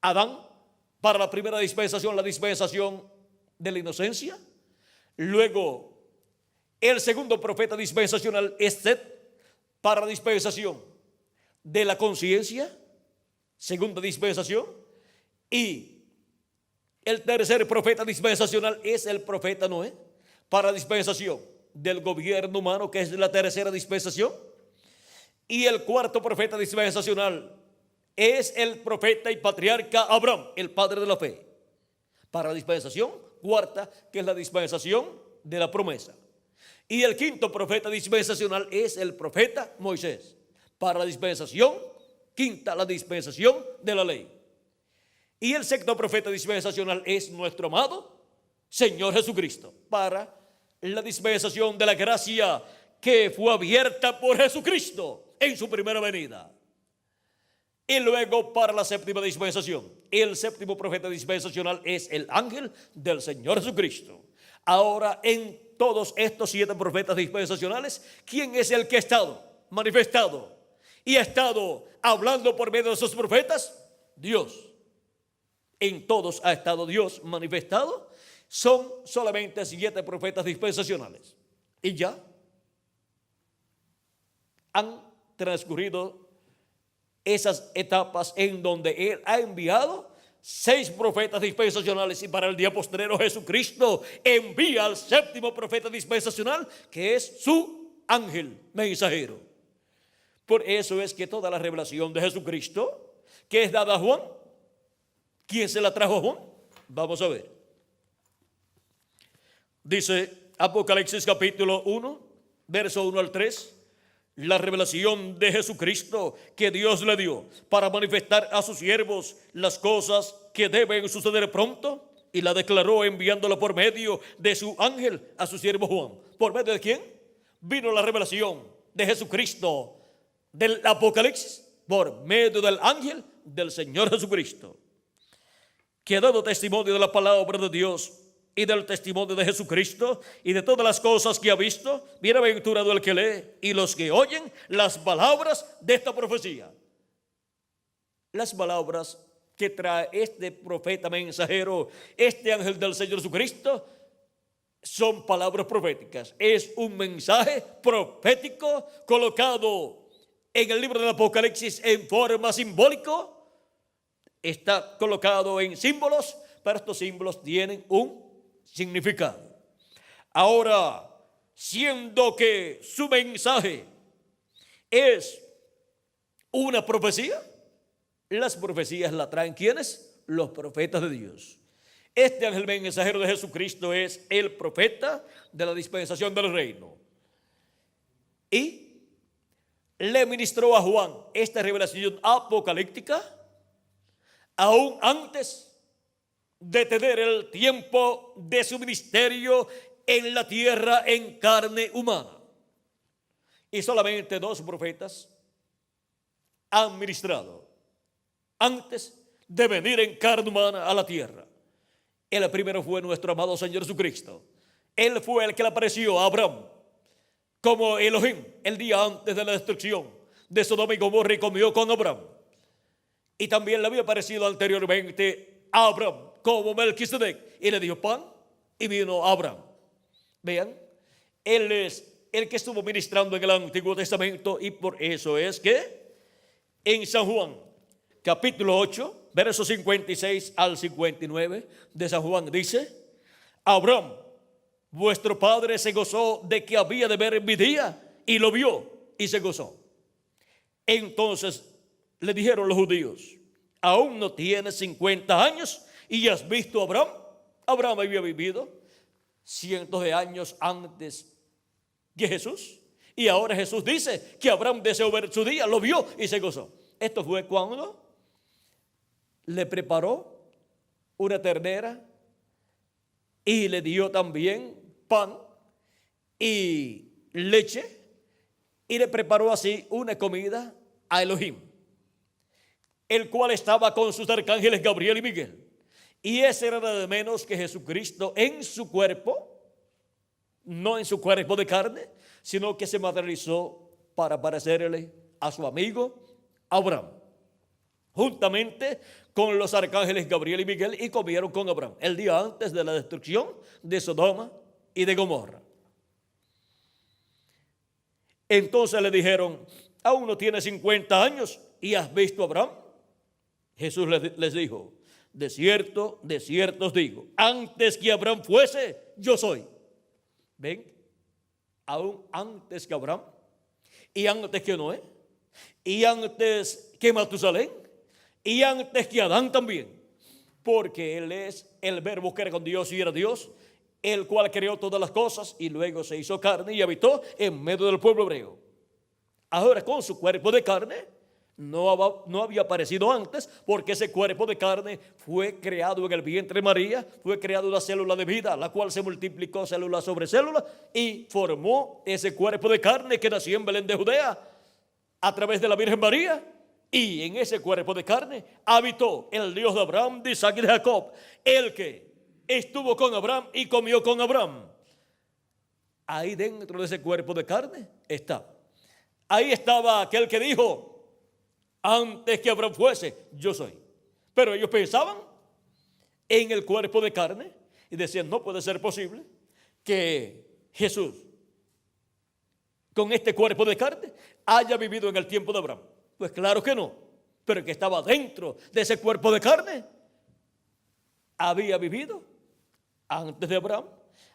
Adán, para la primera dispensación, la dispensación de la inocencia. Luego, el segundo profeta dispensacional es Set, para la dispensación de la conciencia, segunda dispensación. Y El tercer profeta dispensacional es el profeta Noé, para dispensación del gobierno humano, que es la tercera dispensación. Y el cuarto profeta dispensacional es el profeta y patriarca Abraham, el padre de la fe, para la dispensación cuarta, que es la dispensación de la promesa. Y el quinto profeta dispensacional es el profeta Moisés, para la dispensación quinta, la dispensación de la ley. Y el sexto profeta dispensacional es nuestro amado Señor Jesucristo, para la dispensación de la gracia que fue abierta por Jesucristo en su primera venida. Y luego para la séptima dispensación, el séptimo profeta dispensacional es el ángel del Señor Jesucristo. Ahora, en todos estos 7 profetas dispensacionales, ¿quién es el que ha estado manifestado y ha estado hablando por medio de esos profetas? Dios. En todos ha estado Dios manifestado. Son solamente 7 profetas dispensacionales. Y ya han transcurrido esas etapas en donde Él ha enviado 6 profetas dispensacionales, y para el día postrero Jesucristo envía al séptimo profeta dispensacional, que es su ángel mensajero. Por eso es que toda la revelación de Jesucristo que es dada a Juan, ¿quién se la trajo a Juan? Vamos a ver. Dice Apocalipsis capítulo 1, verso 1 al 3. La revelación de Jesucristo que Dios le dio para manifestar a sus siervos las cosas que deben suceder pronto, y la declaró enviándola por medio de su ángel a su siervo Juan. ¿Por medio de quién? Vino la revelación de Jesucristo del Apocalipsis por medio del ángel del Señor Jesucristo, que ha dado testimonio de la palabra de Dios y del testimonio de Jesucristo y de todas las cosas que ha visto. Bienaventurado el que lee y los que oyen las palabras de esta profecía. Las palabras que trae este profeta mensajero, este ángel del Señor Jesucristo, son palabras proféticas. Es un mensaje profético colocado en el libro del Apocalipsis en forma simbólica. Está colocado en símbolos, pero estos símbolos tienen un significado. Ahora, siendo que su mensaje es una profecía, las profecías la traen ¿quiénes? Los profetas de Dios. Este ángel mensajero de Jesucristo es el profeta de la dispensación del reino, y le ministró a Juan esta revelación apocalíptica aún antes de tener el tiempo de su ministerio en la tierra en carne humana. Y solamente 2 profetas han ministrado antes de venir en carne humana a la tierra. El primero fue nuestro amado Señor Jesucristo. Él fue el que le apareció a Abraham como Elohim el día antes de la destrucción de Sodoma y Gomorra, y comió con Abraham. Y también le había aparecido anteriormente a Abraham como Melquisedec, y le dio pan, y vino Abraham. Vean, él es el que estuvo ministrando en el Antiguo Testamento, y por eso es que en San Juan capítulo 8, versos 56 al 59 de San Juan dice: Abraham, vuestro padre, se gozó de que había de ver mi día, y lo vio y se gozó. Entonces le dijeron los judíos: aún no tienes 50 años y has visto a Abraham. Abraham había vivido cientos de años antes que Jesús, y ahora Jesús dice que Abraham deseó ver su día, lo vio y se gozó. Esto fue cuando le preparó una ternera y le dio también pan y leche, y le preparó así una comida a Elohim, el cual estaba con sus arcángeles Gabriel y Miguel. Y ese era nada menos que Jesucristo en su cuerpo, no en su cuerpo de carne, sino que se materializó para parecerle a su amigo Abraham, juntamente con los arcángeles Gabriel y Miguel, y comieron con Abraham el día antes de la destrucción de Sodoma y de Gomorra. Entonces le dijeron: aún no tienes 50 años y has visto a Abraham. Jesús les dijo: de cierto os digo, antes que Abraham fuese, yo soy. ¿Ven? Aún antes que Abraham, y antes que Noé, y antes que Matusalén, y antes que Adán también, porque Él es el verbo que era con Dios y era Dios, el cual creó todas las cosas y luego se hizo carne y habitó en medio del pueblo hebreo. Ahora con su cuerpo de carne, no había aparecido antes, porque ese cuerpo de carne fue creado en el vientre de María, fue creado una célula de vida, la cual se multiplicó célula sobre célula y formó ese cuerpo de carne que nació en Belén de Judea a través de la Virgen María. Y en ese cuerpo de carne habitó el Dios de Abraham, de Isaac y de Jacob, el que estuvo con Abraham y comió con Abraham. Ahí dentro de ese cuerpo de carne está. Ahí estaba aquel que dijo, antes que Abraham fuese, yo soy. Pero ellos pensaban en el cuerpo de carne y decían, no puede ser posible que Jesús, con este cuerpo de carne, haya vivido en el tiempo de Abraham. Pues claro que no, pero el que estaba dentro de ese cuerpo de carne había vivido antes de Abraham,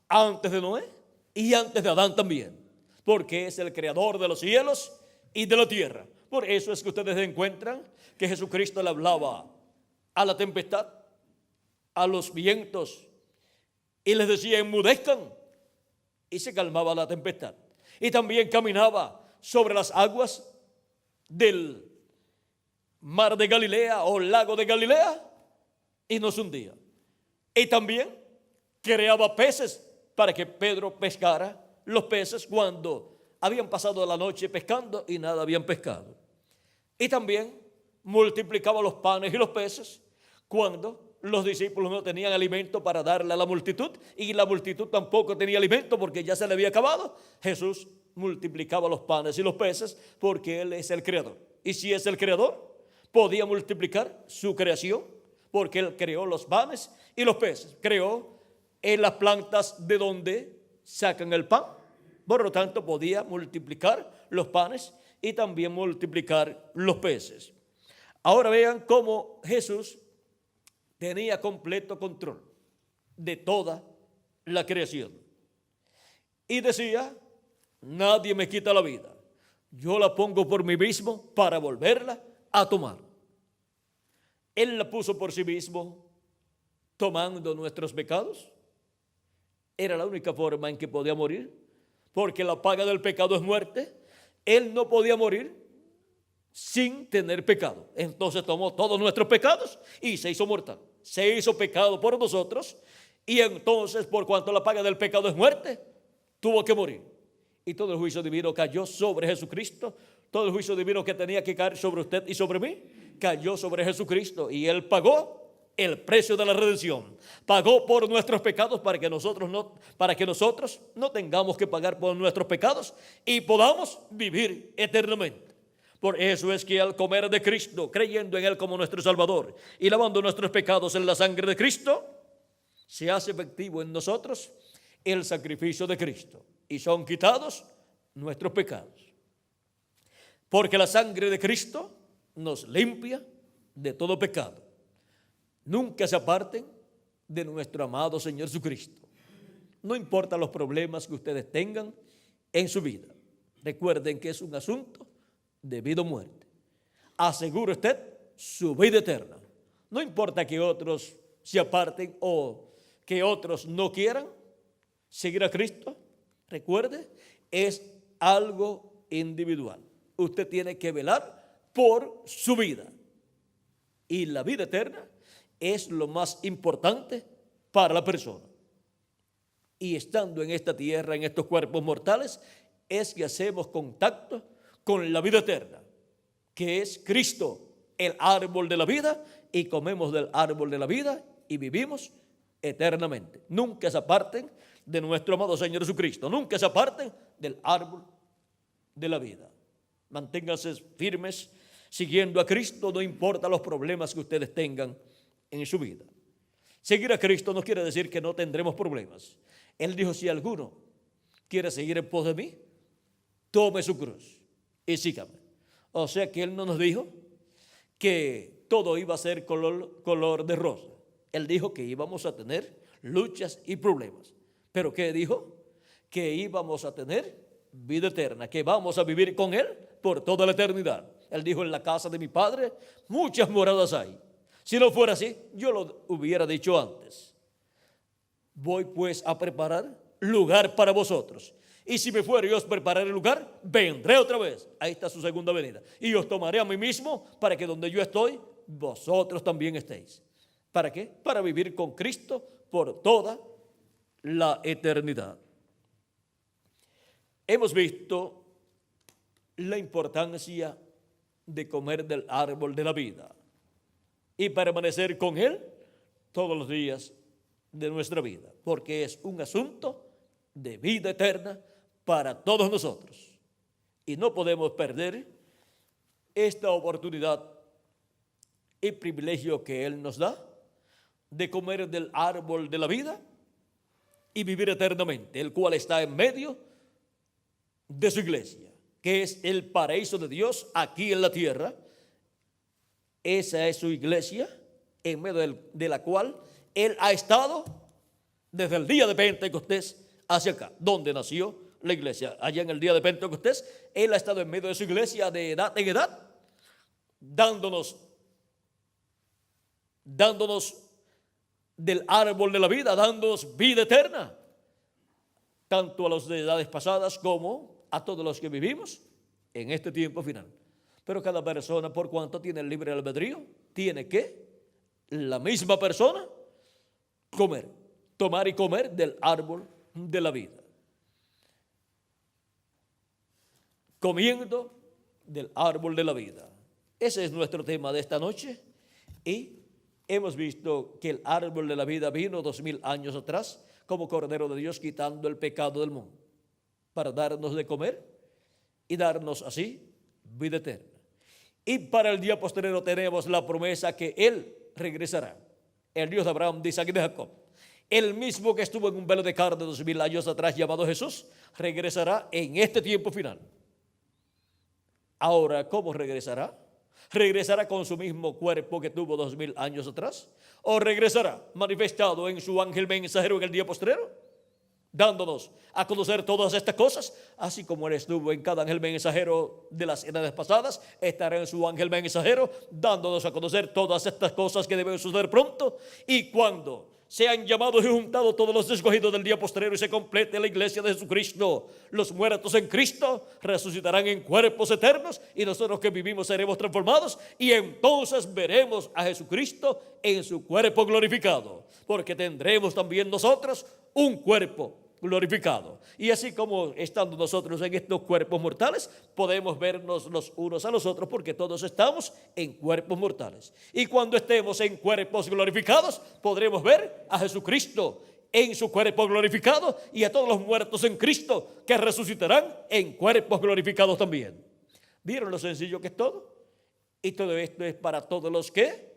antes de Noé y antes de Adán también, porque es el creador de los cielos y de la tierra. Por eso es que ustedes encuentran que Jesucristo le hablaba a la tempestad, a los vientos, y les decía, enmudezcan, y se calmaba la tempestad. Y también caminaba sobre las aguas del mar de Galilea o lago de Galilea y no se hundía. Y también creaba peces para que Pedro pescara los peces cuando habían pasado la noche pescando y nada habían pescado. Y también multiplicaba los panes y los peces cuando los discípulos no tenían alimento para darle a la multitud y la multitud tampoco tenía alimento porque ya se le había acabado. Jesús multiplicaba los panes y los peces porque Él es el creador. Y si es el creador, podía multiplicar su creación porque Él creó los panes y los peces. Creó en las plantas de donde sacan el pan. Por lo tanto, podía multiplicar los panes y también multiplicar los peces. Ahora vean cómo Jesús tenía completo control de toda la creación. Y decía, nadie me quita la vida, yo la pongo por mí mismo para volverla a tomar. Él la puso por sí mismo tomando nuestros pecados. Era la única forma en que podía morir, porque la paga del pecado es muerte. Él no podía morir sin tener pecado. Entonces tomó todos nuestros pecados y se hizo mortal. Se hizo pecado por nosotros y entonces, por cuanto la paga del pecado es muerte, tuvo que morir. Y todo el juicio divino cayó sobre Jesucristo. Todo el juicio divino que tenía que caer sobre usted y sobre mí cayó sobre Jesucristo. Y Él pagó el precio de la redención. Pagó por nuestros pecados para que nosotros no tengamos que pagar por nuestros pecados y podamos vivir eternamente. Por eso es que al comer de Cristo, creyendo en Él como nuestro Salvador y lavando nuestros pecados en la sangre de Cristo, se hace efectivo en nosotros el sacrificio de Cristo y son quitados nuestros pecados. Porque la sangre de Cristo nos limpia de todo pecado. Nunca se aparten de nuestro amado Señor Jesucristo. No importa los problemas que ustedes tengan en su vida. Recuerden que es un asunto de vida o muerte. Asegure usted su vida eterna. No importa que otros se aparten o que otros no quieran seguir a Cristo. Recuerde, es algo individual. Usted tiene que velar por su vida. Y la vida eterna es lo más importante para la persona. Y estando en esta tierra, en estos cuerpos mortales, es que hacemos contacto con la vida eterna, que es Cristo, el árbol de la vida, y comemos del árbol de la vida y vivimos eternamente. Nunca se aparten de nuestro amado Señor Jesucristo, nunca se aparten del árbol de la vida. Manténganse firmes, siguiendo a Cristo, no importa los problemas que ustedes tengan en su vida. Seguir a Cristo no quiere decir que no tendremos problemas. Él dijo, si alguno quiere seguir en pos de mí, tome su cruz y sígame. O sea que Él no nos dijo que todo iba a ser color de rosa. Él dijo que íbamos a tener luchas y problemas. ¿Pero qué dijo? Que íbamos a tener vida eterna, que vamos a vivir con Él por toda la eternidad. Él dijo: en la casa de mi Padre muchas moradas hay. Si no fuera así, yo lo hubiera dicho antes. Voy pues a preparar lugar para vosotros. Y si me fuera y os prepararé el lugar, vendré otra vez. Ahí está su segunda venida. Y os tomaré a mí mismo, para que donde yo estoy, vosotros también estéis. ¿Para qué? Para vivir con Cristo por toda la eternidad. Hemos visto la importancia de comer del árbol de la vida y permanecer con Él todos los días de nuestra vida, porque es un asunto de vida eterna para todos nosotros. Y no podemos perder esta oportunidad y privilegio que Él nos da de comer del árbol de la vida y vivir eternamente, el cual está en medio de su iglesia, que es el paraíso de Dios aquí en la tierra. Esa es su iglesia, en medio de la cual Él ha estado desde el día de Pentecostés hacia acá, donde nació la iglesia. Allá en el día de Pentecostés, Él ha estado en medio de su iglesia de edad en edad, dándonos del árbol de la vida, dándonos vida eterna, tanto a los de edades pasadas como a todos los que vivimos en este tiempo final. Pero cada persona, por cuanto tiene el libre albedrío, tiene que, la misma persona, tomar y comer del árbol de la vida. Comiendo del árbol de la vida. Ese es nuestro tema de esta noche. Y hemos visto que el árbol de la vida vino 2000 años atrás como Cordero de Dios, quitando el pecado del mundo, para darnos de comer y darnos así vida eterna. Y para el día postrero tenemos la promesa que Él regresará. El Dios de Abraham, de Isaac y de Jacob, el mismo que estuvo en un velo de carne 2000 años atrás, llamado Jesús, regresará en este tiempo final. Ahora, ¿cómo regresará? ¿Regresará con su mismo cuerpo que tuvo 2000 años atrás? ¿O regresará manifestado en su ángel mensajero en el día postrero, dándonos a conocer todas estas cosas? Así como Él estuvo en cada ángel mensajero de las edades pasadas, estará en su ángel mensajero dándonos a conocer todas estas cosas que deben suceder pronto. Y cuando sean llamados y juntados todos los escogidos del día postrero y se complete la iglesia de Jesucristo, los muertos en Cristo resucitarán en cuerpos eternos, y nosotros que vivimos seremos transformados, y entonces veremos a Jesucristo en su cuerpo glorificado, porque tendremos también nosotros un cuerpo glorificado. Y así como estando nosotros en estos cuerpos mortales, podemos vernos los unos a los otros, porque todos estamos en cuerpos mortales. Y cuando estemos en cuerpos glorificados, podremos ver a Jesucristo en su cuerpo glorificado, y a todos los muertos en Cristo que resucitarán en cuerpos glorificados también. ¿Vieron lo sencillo que es todo? Y todo esto es para todos los que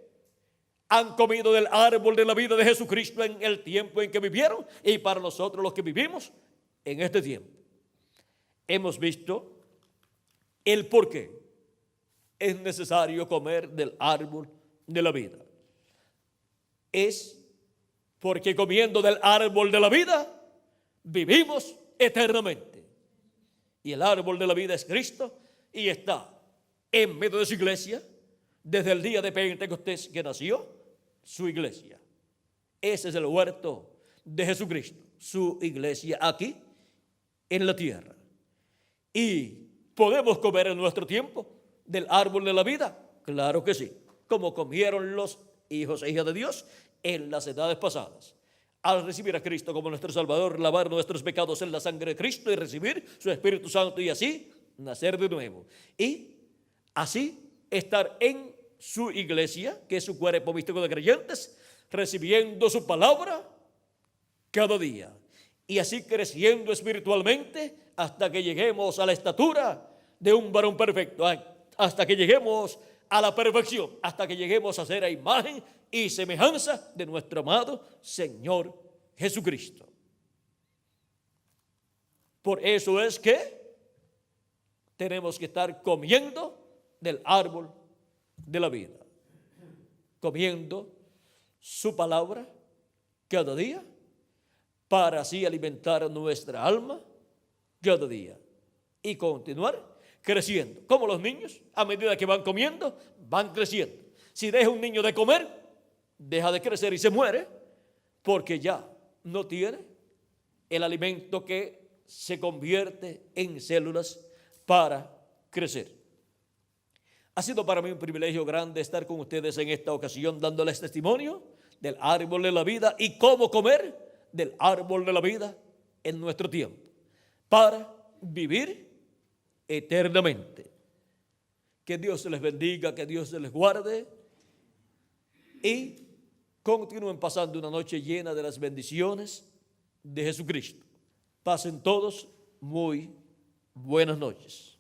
han comido del árbol de la vida de Jesucristo en el tiempo en que vivieron, y para nosotros los que vivimos en este tiempo. Hemos visto el por qué es necesario comer del árbol de la vida. Es porque comiendo del árbol de la vida vivimos eternamente. Y el árbol de la vida es Cristo, y está en medio de su iglesia desde el día de Pentecostés que nació su iglesia. Ese es el huerto de Jesucristo, su iglesia aquí en la tierra. ¿Y podemos comer en nuestro tiempo del árbol de la vida? Claro que sí, como comieron los hijos e hijas de Dios en las edades pasadas. Al recibir a Cristo como nuestro Salvador, lavar nuestros pecados en la sangre de Cristo y recibir su Espíritu Santo, y así nacer de nuevo. Y así estar en su iglesia, que es su cuerpo místico de creyentes, recibiendo su palabra cada día, y así creciendo espiritualmente hasta que lleguemos a la estatura de un varón perfecto, hasta que lleguemos a la perfección, hasta que lleguemos a ser a imagen y semejanza de nuestro amado Señor Jesucristo. Por eso es que tenemos que estar comiendo del árbol de la vida. comiendo su palabra cada día, para así alimentar nuestra alma cada día y continuar creciendo. Como los niños, a medida que van comiendo, van creciendo. Si deja un niño de comer, deja de crecer y se muere, porque ya no tiene el alimento que se convierte en células para crecer. Ha sido para mí un privilegio grande estar con ustedes en esta ocasión, dándoles testimonio del árbol de la vida y cómo comer del árbol de la vida en nuestro tiempo, para vivir eternamente. Que Dios les bendiga, que Dios les guarde y continúen pasando una noche llena de las bendiciones de Jesucristo. Pasen todos muy buenas noches.